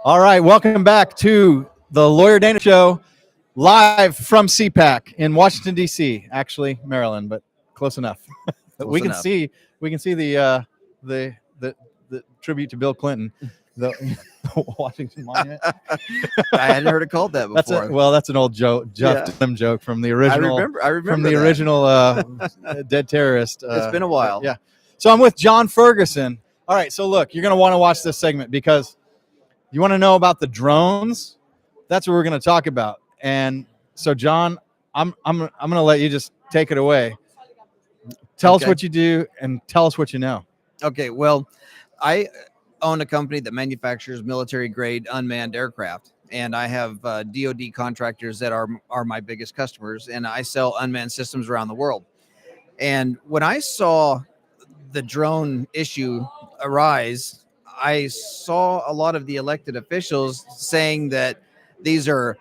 All right, welcome back to the Lawyer Dana Show, live from CPAC in Washington D.C. Actually, Maryland, but close enough. Close we can enough. see the the tribute to Bill Clinton, the Washington Monument. I hadn't heard it called that before. That's an old joke, Jeff Yeah. Dunham joke from the I original remember that. original Dead Terrorist. It's been a while. Yeah. So I'm with John Ferguson. All right. So look, you're going to want to watch this segment because you want to know about the drones. That's what we're going to talk about. And so, John, I'm going to let you just take it away. Tell us what you do and tell us what you know. Okay. Well, I own a company that manufactures military-grade unmanned aircraft, and I have DoD contractors that are my biggest customers, and I sell unmanned systems around the world. And when I saw the drone issue arise, I saw a lot of the elected officials saying that these are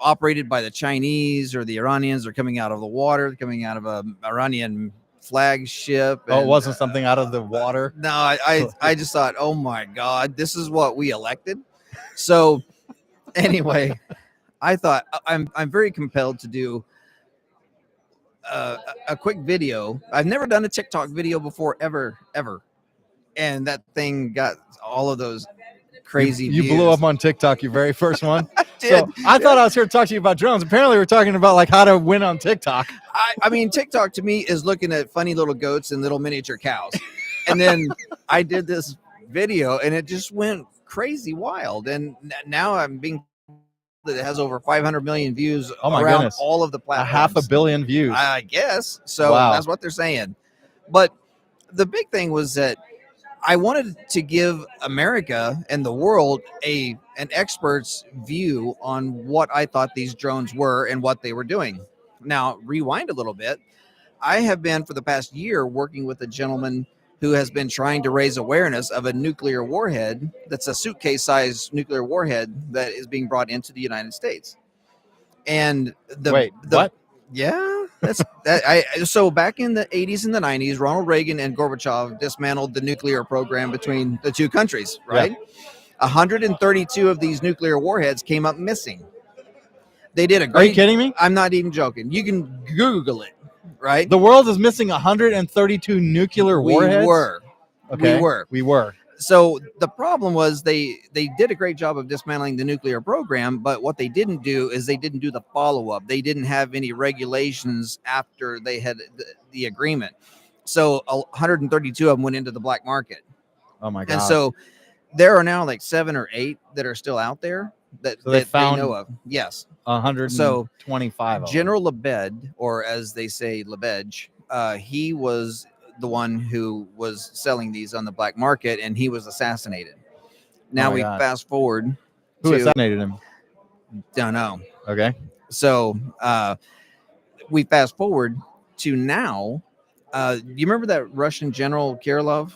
operated by the Chinese or the Iranians. Are coming out of the water, coming out of a Iranian flagship. Oh, it wasn't something out of the water? No, I just thought, oh my God, this is what we elected. So anyway, I thought I'm very compelled to do a quick video. I've never done a TikTok video before, ever. And that thing got all of those crazy You views. blew up on TikTok, your very first one. I did. So I thought I was here to talk to you about drones. Apparently, we're talking about like how to win on TikTok. I mean, TikTok to me is looking at funny little goats and little miniature cows. And then I did this video and it just went crazy wild. And now I'm being that it has over 500 million views around goodness. all of the platforms. 500 million views. I guess. So Wow. That's what they're saying. But the big thing was that I wanted to give America and the world an expert's view on what I thought these drones were and what they were doing. Now, rewind a little bit. I have been for the past year working with a gentleman who has been trying to raise awareness of a nuclear warhead that's a suitcase-sized nuclear warhead that is being brought into the United States. And what? Yeah, that's that. So back in the 80s and the 90s, Ronald Reagan and Gorbachev dismantled the nuclear program between the two countries, right? Yeah. 132 of these nuclear warheads came up missing. They did a great. Are you kidding me? I'm not even joking. You can Google it, right? The world is missing 132 nuclear warheads? We were. So the problem was they did a great job of dismantling the nuclear program, but what they didn't do is they didn't do the follow-up. They didn't have any regulations after they had the agreement. So 132 of them went into the black market. Oh my God. And so there are now like 7 or 8 that are still out there that they know of. Yes. 125. General Lebed, or as they say, Lebedge, he was the one who was selling these on the black market, and he was assassinated. Now we fast forward. Who assassinated him? Don't know. Okay. So we fast forward to now. You remember that Russian General Kirillov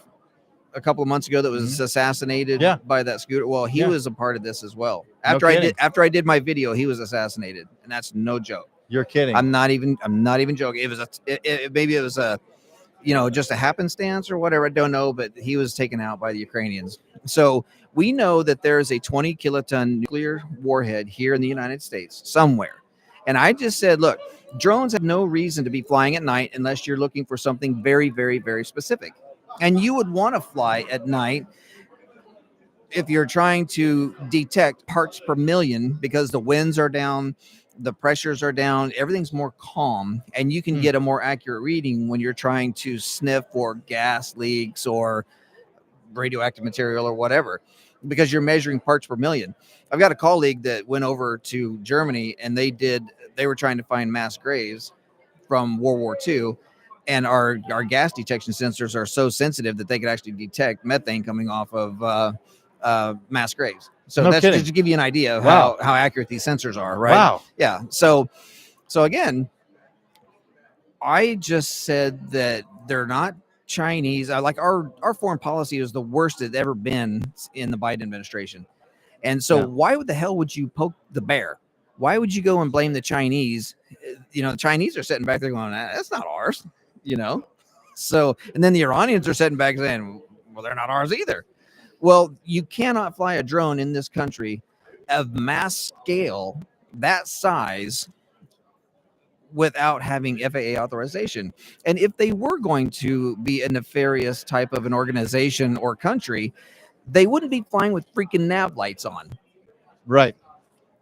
a couple of months ago that was assassinated by that scooter? Well, he was a part of this as well. After I did my video, he was assassinated, and that's no joke. You're kidding. I'm not even joking. It was maybe it was a just a happenstance or whatever. I don't know, but he was taken out by the Ukrainians. So we know that there is a 20 kiloton nuclear warhead here in the United States somewhere. And I just said, look, drones have no reason to be flying at night unless you're looking for something very, very, very specific. And you would want to fly at night if you're trying to detect parts per million because the winds are down, the pressures are down, everything's more calm, and you can get a more accurate reading when you're trying to sniff for gas leaks or radioactive material or whatever, because you're measuring parts per million. I've got a colleague that went over to Germany and they were trying to find mass graves from World War II, and our gas detection sensors are so sensitive that they could actually detect methane coming off of mass graves. So that's just to give you an idea of how accurate these sensors are, right? Wow. Yeah. So again, I just said that they're not Chinese. Like our foreign policy is the worst it's ever been in the Biden administration. And so why the hell would you poke the bear? Why would you go and blame the Chinese? The Chinese are sitting back there going, that's not ours, So, and then the Iranians are sitting back saying, well, they're not ours either. Well, you cannot fly a drone in this country of mass scale that size without having FAA authorization. And if they were going to be a nefarious type of an organization or country, they wouldn't be flying with freaking nav lights on, Right.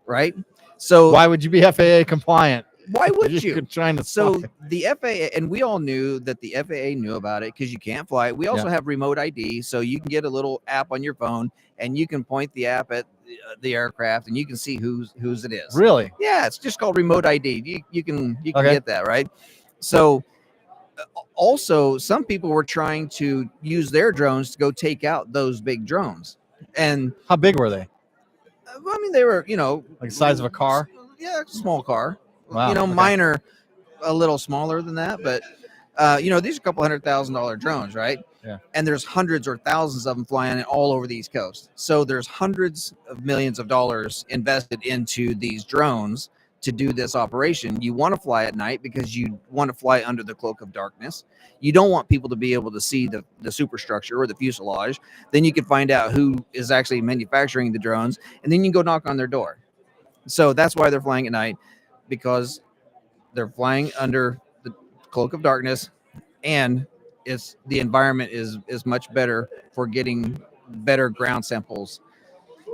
right? So Why would you be FAA compliant? why would if you? you're trying to So fly? the FAA, and we all knew that the FAA knew about it because you can't fly. We also have remote ID, so you can get a little app on your phone and you can point the app at the aircraft and you can see whose it is. Really? Yeah, it's just called remote ID. You can Okay. get that, right? So also some people were trying to use their drones to go take out those big drones. And How big were they? I mean, they were, Like the size of a car? Yeah, small car. Wow. Okay. Mine are a little smaller than that, but these are a couple $100,000 drones, right? Yeah. And there's hundreds or thousands of them flying all over the East Coast. So there's hundreds of millions of dollars invested into these drones to do this operation. You want to fly at night because you want to fly under the cloak of darkness. You don't want people to be able to see the superstructure or the fuselage. Then you can find out who is actually manufacturing the drones, and then you can go knock on their door. So that's why they're flying at night, because they're flying under the cloak of darkness, and the environment is much better for getting better ground samples.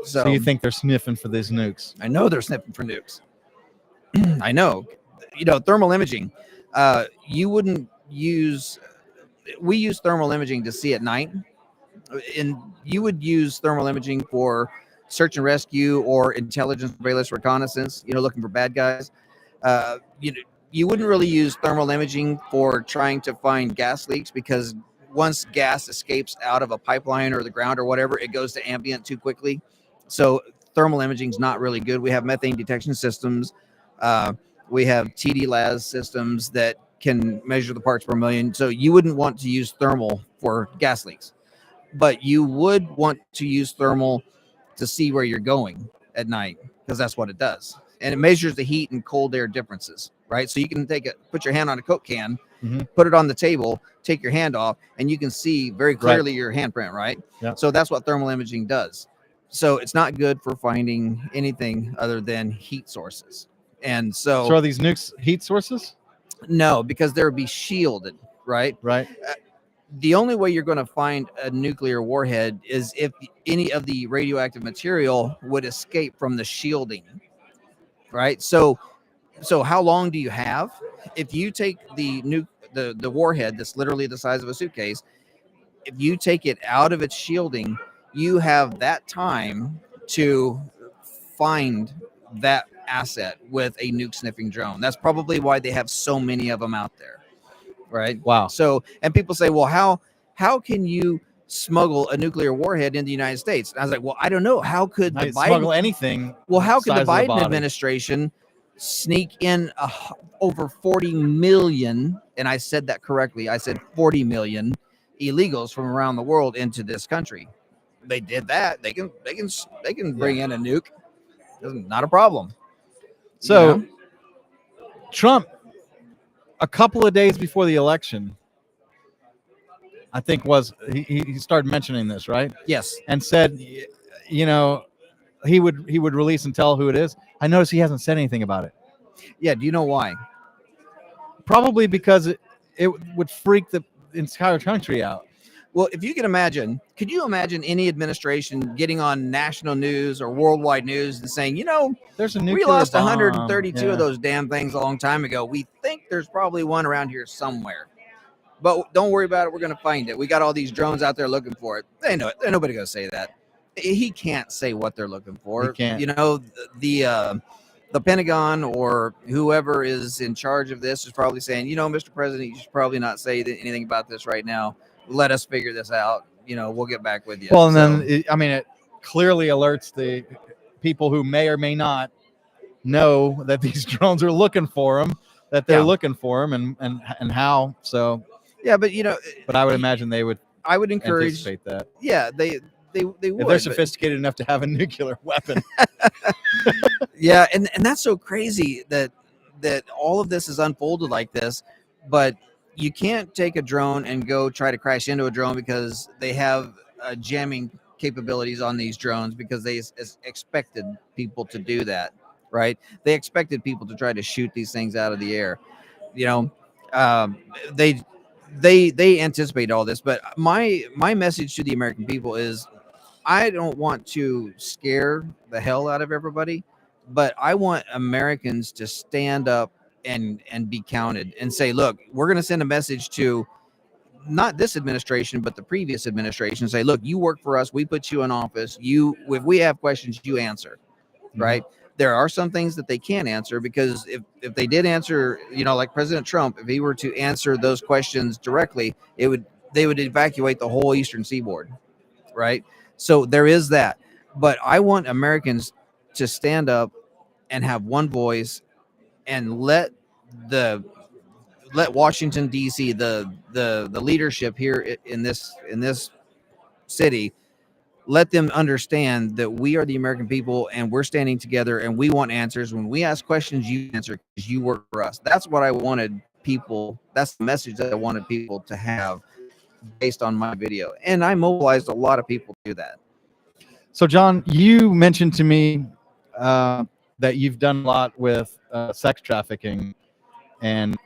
So you think they're sniffing for these nukes? I know they're sniffing for nukes. I know. Thermal imaging. You wouldn't use. We use thermal imaging to see at night, and you would use thermal imaging for search and rescue or intelligence, surveillance, reconnaissance. Looking for bad guys. You wouldn't really use thermal imaging for trying to find gas leaks, because once gas escapes out of a pipeline or the ground or whatever, it goes to ambient too quickly. So thermal imaging is not really good. We have methane detection systems. We have TD-LAS systems that can measure the parts per million. So you wouldn't want to use thermal for gas leaks, but you would want to use thermal to see where you're going at night, because that's what it does. And it measures the heat and cold air differences, right? So you can put your hand on a Coke can, put it on the table, take your hand off, and you can see very clearly your handprint, right? Yeah. So that's what thermal imaging does. So it's not good for finding anything other than heat sources. And so are these nukes heat sources? No, because they'll be shielded, right? Right. The only way you're going to find a nuclear warhead is if any of the radioactive material would escape from the shielding, right? So how long do you have? If you take the warhead that's literally the size of a suitcase, if you take it out of its shielding, you have that time to find that asset with a nuke sniffing drone. That's probably why they have so many of them out there, right? Wow. So, and people say, well, how can you smuggle a nuclear warhead in the United States? And I was like, well, I don't know. How could the smuggle anything? Well, how could the Biden administration sneak in over 40 million, and I said that correctly, I said 40 million illegals from around the world into this country? They did that. They can bring in a nuke. Not a problem. So Trump, a couple of days before the election, I think he started mentioning this, right? Yes. And said, he would release and tell who it is. I notice he hasn't said anything about it. Yeah. Do you know why? Probably because it would freak the entire country out. Well, if you can imagine, could you imagine any administration getting on national news or worldwide news and saying, there's a we lost bomb. 132 of those damn things a long time ago. We think there's probably one around here somewhere, but don't worry about it. We're going to find it. We got all these drones out there looking for it. They know it. Ain't nobody going to say that. He can't say what they're looking for. He can't. The Pentagon or whoever is in charge of this is probably saying, Mr. President, you should probably not say anything about this right now. Let us figure this out. We'll get back with you. Well, and then it clearly alerts the people who may or may not know that these drones are looking for them, that they're looking for them, and how. So yeah, but but I would imagine they would. I would encourage anticipate that. Yeah, they would. If they're sophisticated enough to have a nuclear weapon. Yeah, and that's so crazy that all of this is unfolded like this, but you can't take a drone and go try to crash into a drone because they have a jamming capabilities on these drones because they expected people to do that, right? They expected people to try to shoot these things out of the air. You know, um, they they anticipate all this. But my message to the American people is, I don't want to scare the hell out of everybody, but I want Americans to stand up and be counted and say, look, we're going to send a message to not this administration, but the previous administration. Say, look, you work for us. We put you in office. If we have questions, you answer, right? There are some things that they can't answer because if they did answer, like President Trump, if he were to answer those questions directly, they would evacuate the whole Eastern Seaboard, right? So there is that. But I want Americans to stand up and have one voice and the let Washington D.C. the leadership here in this city, let them understand that we are the American people and we're standing together and we want answers. When we ask questions, you answer because you work for us. That's what I wanted people. That's the message that I wanted people to have based on my video, and I mobilized a lot of people to do that. So, John, you mentioned to me that you've done a lot with sex trafficking, and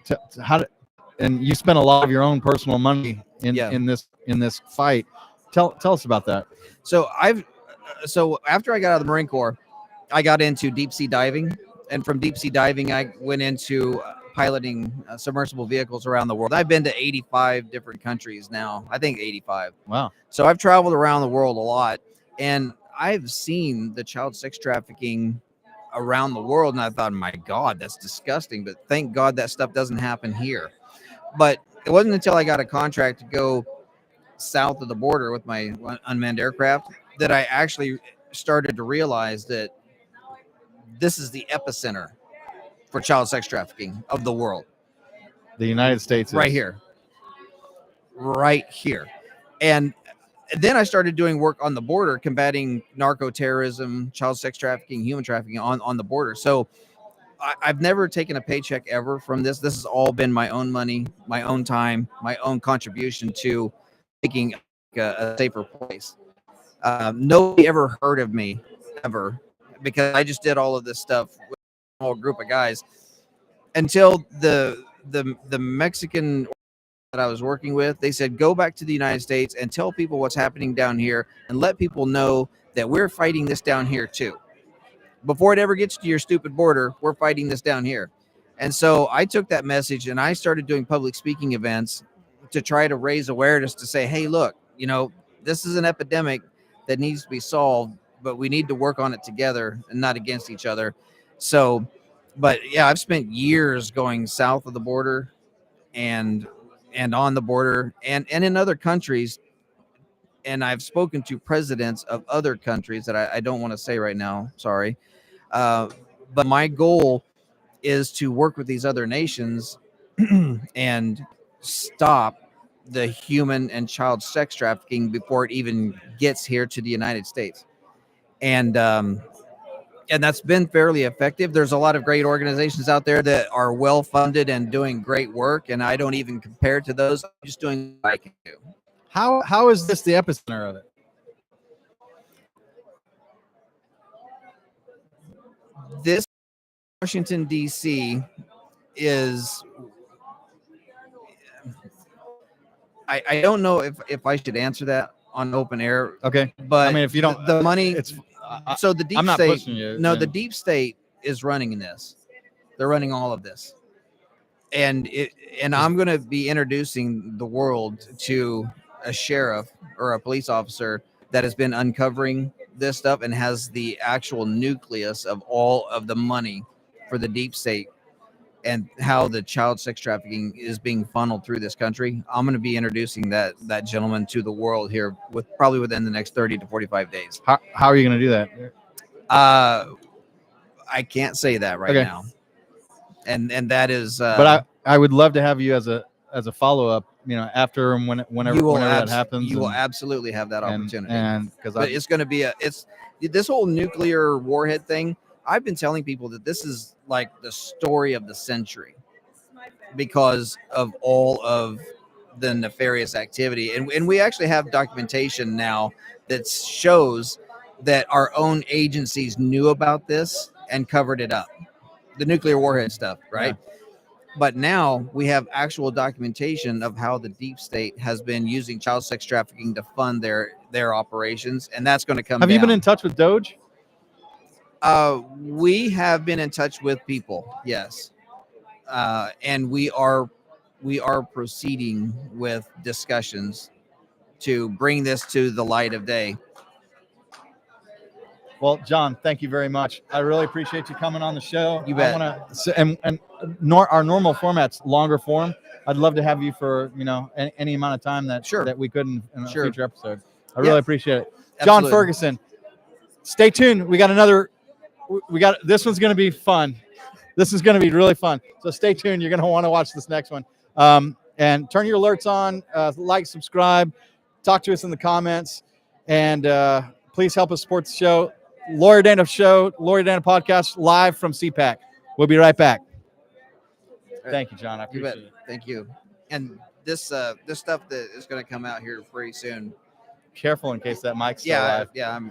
and you spent a lot of your own personal money in this fight. Tell us about that. So after I got out of the Marine Corps, I got into deep sea diving, and from deep sea diving, I went into piloting submersible vehicles around the world. I've been to 85 different countries now. I think 85. Wow. So I've traveled around the world a lot, and I've seen the child sex trafficking around the world, and I thought, my God, that's disgusting. But thank God that stuff doesn't happen here. But it wasn't until I got a contract to go south of the border with my unmanned aircraft that I actually started to realize that this is the epicenter for child sex trafficking of the world. The United States is right here. And then I started doing work on the border, combating narco terrorism, child sex trafficking, human trafficking on the border. So I've never taken a paycheck ever from this. This has all been my own money, my own time, my own contribution to making a safer place. Nobody ever heard of me ever because I just did all of this stuff with a small group of guys until the Mexican that I was working with, they said, go back to the United States and tell people what's happening down here and let people know that we're fighting this down here too. Before it ever gets to your stupid border, we're fighting this down here. And so I took that message and I started doing public speaking events to try to raise awareness to say, hey, look, this is an epidemic that needs to be solved, but we need to work on it together and not against each other. So, but yeah, I've spent years going south of the border and on the border and in other countries. And I've spoken to presidents of other countries that I don't want to say right now. Sorry. But my goal is to work with these other nations and stop the human and child sex trafficking before it even gets here to the United States. And that's been fairly effective. There's a lot of great organizations out there that are well funded and doing great work, and I don't even compare to those. I'm just doing what I can do. How is this the epicenter of it? This Washington D.C. is. I don't know if I should answer that on open air. Okay, but I mean, if you don't, the money, it's so the deep I'm not state. pushing you. No, the deep state is running this. They're running all of this, and I'm going to be introducing the world to a sheriff or a police officer that has been uncovering this stuff and has the actual nucleus of all of the money for the deep state and how the child sex trafficking is being funneled through this country. I'm going to be introducing that gentleman to the world here probably within the next 30 to 45 days. How are you going to do that? I can't say that right now. And that is, but I would love to have you as a follow up, after and whenever that happens. You will absolutely have that opportunity. And but it's going to be this whole nuclear warhead thing. I've been telling people that this is like the story of the century because of all of the nefarious activity. And we actually have documentation now that shows that our own agencies knew about this and covered it up. The nuclear warhead stuff, right? Yeah. But now we have actual documentation of how the deep state has been using child sex trafficking to fund their operations, and that's going to come Have down. you been in touch with Doge? We have been in touch with people, yes, and we are proceeding with discussions to bring this to the light of day. Well, John, thank you very much. I really appreciate you coming on the show. You bet. I want to, and our normal format's longer form. I'd love to have you for any amount of time that Sure. that we could in a Sure. future episode. I Yeah. really appreciate it. John Absolutely. Ferguson, stay tuned. We got another. We got this one's going to be fun. This is going to be really fun. So stay tuned. You're going to want to watch this next one. And turn your alerts on. Like, subscribe, talk to us in the comments, and please help us support the show. Lawyer Dana podcast live from CPAC. We'll be right back. Thank you, John. I You bet. appreciate it. Thank you. And this stuff that is going to come out here pretty soon. Careful in case that mic's still live. I'm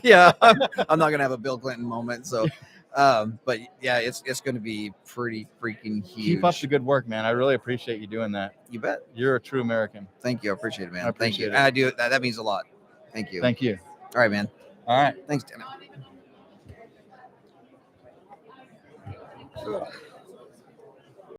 not going to have a Bill Clinton moment. So, but yeah, it's going to be pretty freaking huge. Keep up the good work, man. I really appreciate you doing that. You bet. You're a true American. Thank you. I appreciate it, man. I appreciate Thank you. it. And I do. That means a lot. Thank you. Thank you. All right, man. All right. Thanks, Dana.